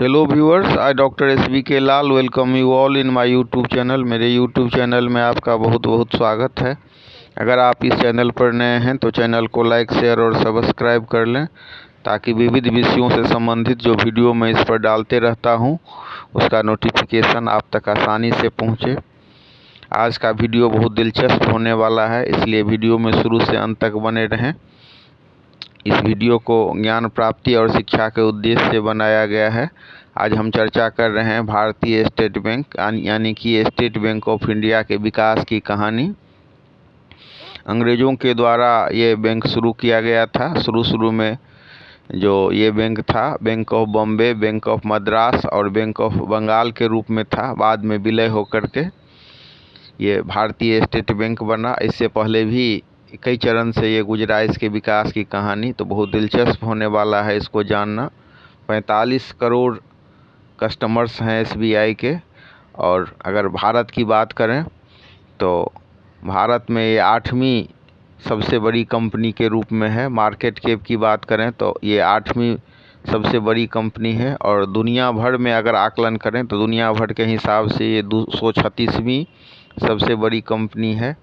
Hello viewers, I doctor SBK Lal welcome you all in my YouTube channel. मेरे YouTube channel में आपका बहुत बहुत स्वागत है। अगर आप इस चैनल पर नए हैं तो चैनल को लाइक, शेयर और सब्सक्राइब कर लें ताकि विविध विषयों से संबंधित जो वीडियो मैं इस पर डालते रहता हूं उसका नोटिफिकेशन आप तक आसानी से पहुंचे। आज का वीडियो बहुत दिलचस्प होने वाला है, इसलिए वीडियो में शुरू से अंत तक बने रहें। इस वीडियो को ज्ञान प्राप्ति और शिक्षा के उद्देश्य से बनाया गया है। आज हम चर्चा कर रहे हैं भारतीय स्टेट बैंक यानी कि स्टेट बैंक ऑफ इंडिया के विकास की कहानी। अंग्रेज़ों के द्वारा ये बैंक शुरू किया गया था। शुरू में जो ये बैंक था, bank of Bombay, bank of Madras और बैंक ऑफ बंगाल के रूप में था। बाद में विलय होकर के ये भारतीय स्टेट बैंक बना। इससे पहले भी कई चरण से ये गुजरा इसके विकास की कहानी, तो बहुत दिलचस्प होने वाला है इसको जानना। 45 करोड़ कस्टमर्स हैं SBI के। और अगर भारत की बात करें तो भारत में ये 8वीं सबसे बड़ी कंपनी के रूप में है। मार्केट कैप की बात करें तो ये 8वीं सबसे बड़ी कंपनी है। और दुनिया भर में अगर आकलन करें तो दुनिया भर के हिसाब से ये 236वीं सबसे बड़ी कंपनी है।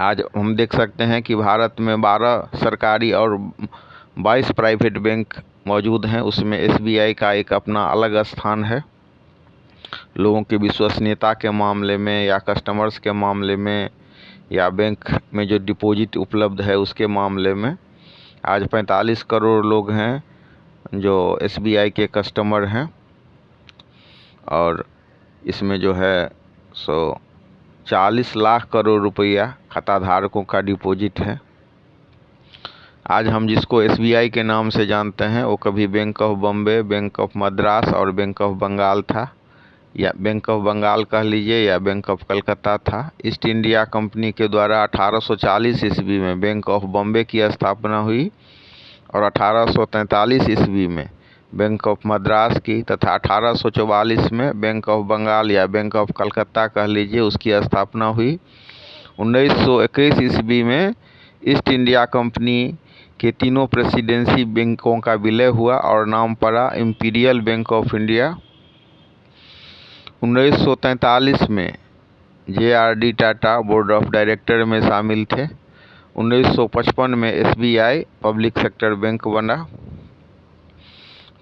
आज हम देख सकते हैं कि भारत में 12 सरकारी और 22 प्राइवेट बैंक मौजूद हैं। उसमें SBI का एक अपना अलग स्थान है। लोगों की विश्वसनीयता के मामले में या कस्टमर्स के मामले में या बैंक में जो डिपॉजिट उपलब्ध है उसके मामले में आज 45 करोड़ लोग हैं जो SBI के कस्टमर हैं। और इसमें जो है 40 लाख करोड़ रुपया खाताधारकों का डिपॉजिट है। आज हम जिसको SBI के नाम से जानते हैं वो कभी bank of Bombay, bank of Madras और बैंक ऑफ बंगाल था, या बैंक ऑफ बंगाल कह लीजिए या बैंक ऑफ कलकत्ता था। ईस्ट इंडिया कंपनी के द्वारा 1840 ईस्वी में बैंक ऑफ बॉम्बे की स्थापना हुई और 1843 ईस्वी में बैंक ऑफ मद्रास की, तथा 1844 में बैंक ऑफ बंगाल या बैंक ऑफ कलकत्ता कह लीजिए उसकी स्थापना हुई। 1921 ईस्वी में ईस्ट इंडिया कंपनी के तीनों प्रेसिडेंसी बैंकों का विलय हुआ और नाम पड़ा इंपीरियल बैंक ऑफ इंडिया। 1943 में JRD Tata board of director में शामिल थे। 1955 में SBI पब्लिक सेक्टर बैंक बना।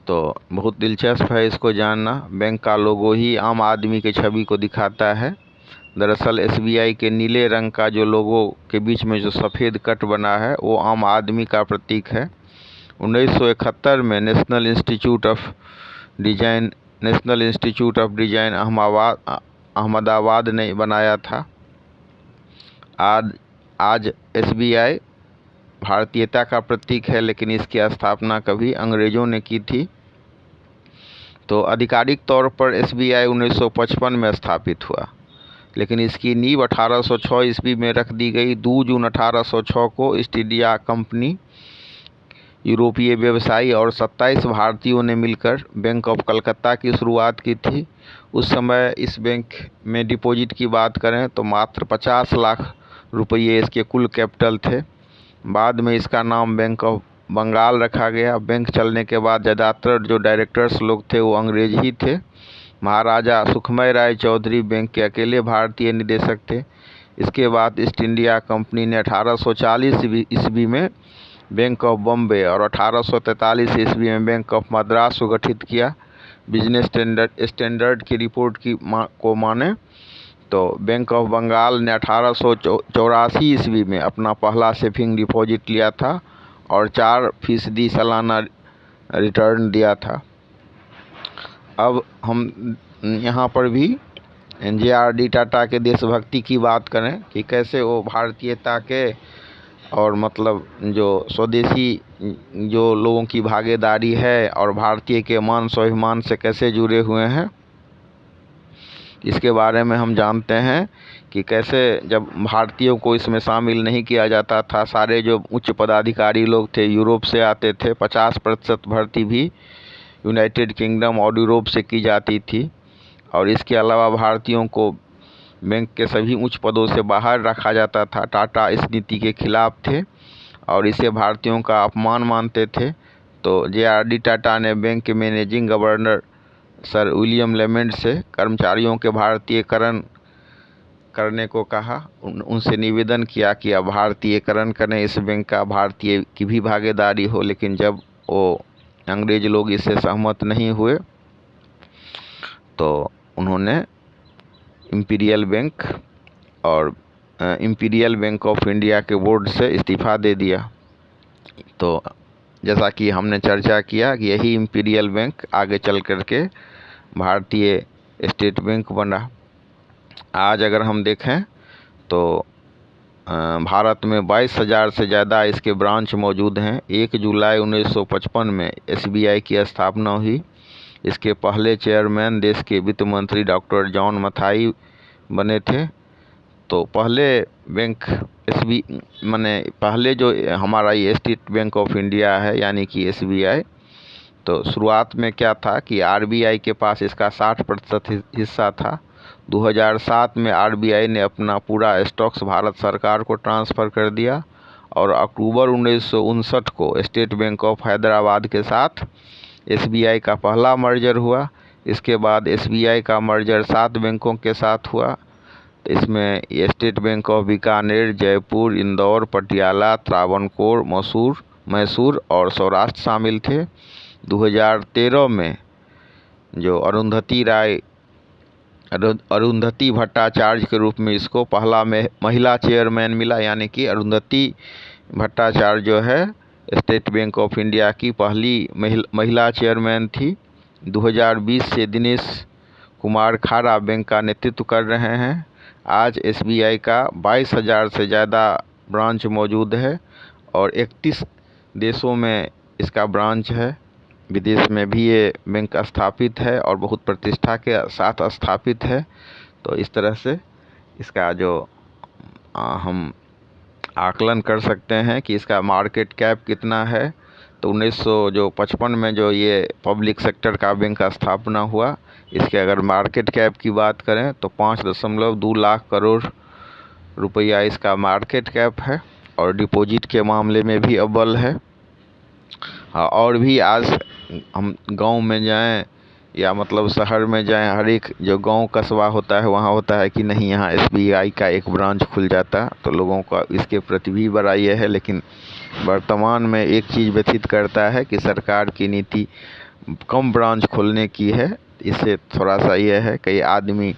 तो बहुत दिलचस्प है इसको जानना। बैंक का लोगो ही आम आदमी के छवि को दिखाता है। दरअसल SBI के नीले रंग का जो लोगो के बीच में जो सफ़ेद कट बना है वो आम आदमी का प्रतीक है। 1971 में national institute of design Ahmedabad ने बनाया था। आज SBI भारतीयता का प्रतीक है, लेकिन इसकी स्थापना कभी अंग्रेज़ों ने की थी। तो आधिकारिक तौर पर SBI 1955 में स्थापित हुआ, लेकिन इसकी नींव 1806 ईस्वी में रख दी गई। 2 जून 1806 को ईस्ट इंडिया कंपनी, यूरोपीय व्यवसायी और 27 भारतीयों ने मिलकर बैंक ऑफ कलकत्ता की शुरुआत की थी। उस समय इस बैंक में डिपॉजिट की बात करें तो मात्र 50 लाख रुपये इसके कुल कैपिटल थे। बाद में इसका नाम बैंक ऑफ बंगाल रखा गया। बैंक चलने के बाद ज़्यादातर जो डायरेक्टर्स लोग थे वो अंग्रेज ही थे। महाराजा सुखमय राय चौधरी बैंक के अकेले भारतीय निदेशक थे। इसके बाद ईस्ट इंडिया कंपनी ने 1840 ईस्वी में बैंक ऑफ बॉम्बे और 1843 ईस्वी में बैंक ऑफ मद्रास को गठित किया। बिजनेस स्टैंडर्ड की रिपोर्ट को माने तो बैंक ऑफ बंगाल ने 1884 ईस्वी में अपना पहला सेविंग डिपॉजिट लिया था और 4% सालाना रिटर्न दिया था। अब हम यहाँ पर भी JRD टाटा के देशभक्ति की बात करें कि कैसे वो भारतीयता के और मतलब जो स्वदेशी जो लोगों की भागीदारी है और भारतीय के मान स्वाभिमान से कैसे जुड़े हुए हैं, इसके बारे में हम जानते हैं कि कैसे जब भारतीयों को इसमें शामिल नहीं किया जाता था, सारे जो उच्च पदाधिकारी लोग थे यूरोप से आते थे। 50% भर्ती भी यूनाइटेड किंगडम और यूरोप से की जाती थी। और इसके अलावा भारतीयों को बैंक के सभी उच्च पदों से बाहर रखा जाता था। टाटा इस नीति के खिलाफ थे और इसे भारतीयों का अपमान मानते थे। तो JRD टाटा ने बैंक के मैनेजिंग गवर्नर सर विलियम लेमंड से कर्मचारियों के भारतीयकरण करने को कहा। उनसे निवेदन किया कि अब भारतीयकरण करें इस बैंक का, भारतीय की भी भागीदारी हो। लेकिन जब वो अंग्रेज लोग इससे सहमत नहीं हुए तो उन्होंने इम्पीरियल बैंक ऑफ इंडिया के बोर्ड से इस्तीफ़ा दे दिया। तो जैसा कि हमने चर्चा किया कि यही इम्पीरियल बैंक आगे चल करके भारतीय स्टेट बैंक बना। आज अगर हम देखें तो भारत में 22,000 से ज़्यादा इसके ब्रांच मौजूद हैं। 1 जुलाई 1955 में SBI की स्थापना हुई। इसके पहले चेयरमैन देश के वित्त मंत्री डॉक्टर जॉन मथाई बने थे। तो पहले बैंक पहले जो हमारा ये स्टेट बैंक ऑफ इंडिया है यानी कि SBI, तो शुरुआत में क्या था कि RBI के पास इसका 60% हिस्सा था। 2007 में RBI ने अपना पूरा स्टॉक्स भारत सरकार को ट्रांसफ़र कर दिया और अक्टूबर 1959 को स्टेट बैंक ऑफ हैदराबाद के साथ SBI का पहला मर्जर हुआ। इसके बाद SBI का मर्जर 7 बैंकों के साथ हुआ। तो इसमें state bank of Bikaner, Jaipur, Indore, Patiala, Travancore, Mysore और सौराष्ट्र शामिल थे। 2013 में जो अरुंधति भट्टाचार्य के रूप में इसको पहला महिला चेयरमैन मिला, यानी कि अरुंधति भट्टाचार्य जो है स्टेट बैंक ऑफ इंडिया की पहली महिला चेयरमैन थी। 2020 से दिनेश कुमार खारा बैंक का नेतृत्व कर रहे हैं। आज SBI का 22,000 से ज़्यादा ब्रांच मौजूद है और 31 देशों में इसका ब्रांच है। विदेश में भी ये बैंक स्थापित है और बहुत प्रतिष्ठा के साथ स्थापित है। तो इस तरह से इसका जो हम आकलन कर सकते हैं कि इसका मार्केट कैप कितना है। तो 1955 में जो ये पब्लिक सेक्टर का बैंक का स्थापना हुआ, इसके अगर मार्केट कैप की बात करें तो 5.2 लाख करोड़ रुपया इसका मार्केट कैप है और डिपॉजिट के मामले में भी अव्वल है। और भी आज हम गांव में जाएं या मतलब शहर में जाएं, हर एक जो गांव कस्बा होता है वहाँ होता है कि नहीं यहाँ SBI का एक ब्रांच खुल जाता, तो लोगों का इसके प्रति भी बड़ा ये है। लेकिन वर्तमान में एक चीज़ व्यथित करता है कि सरकार की नीति कम ब्रांच खोलने की है। इससे थोड़ा सा ये है, कई आदमी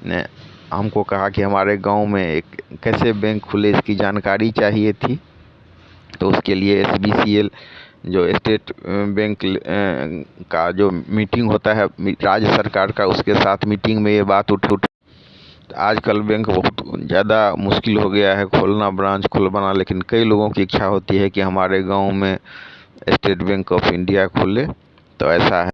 ने हमको कहा कि हमारे गांव में एक कैसे बैंक खुले इसकी जानकारी चाहिए थी। तो उसके लिए SBCL जो स्टेट बैंक का जो मीटिंग होता है राज्य सरकार का, उसके साथ मीटिंग में ये बात उठ आजकल बैंक बहुत ज़्यादा मुश्किल हो गया है खोलना, ब्रांच खुलवाना। लेकिन कई लोगों की इच्छा होती है कि हमारे गांव में स्टेट बैंक ऑफ इंडिया खुले, तो ऐसा है।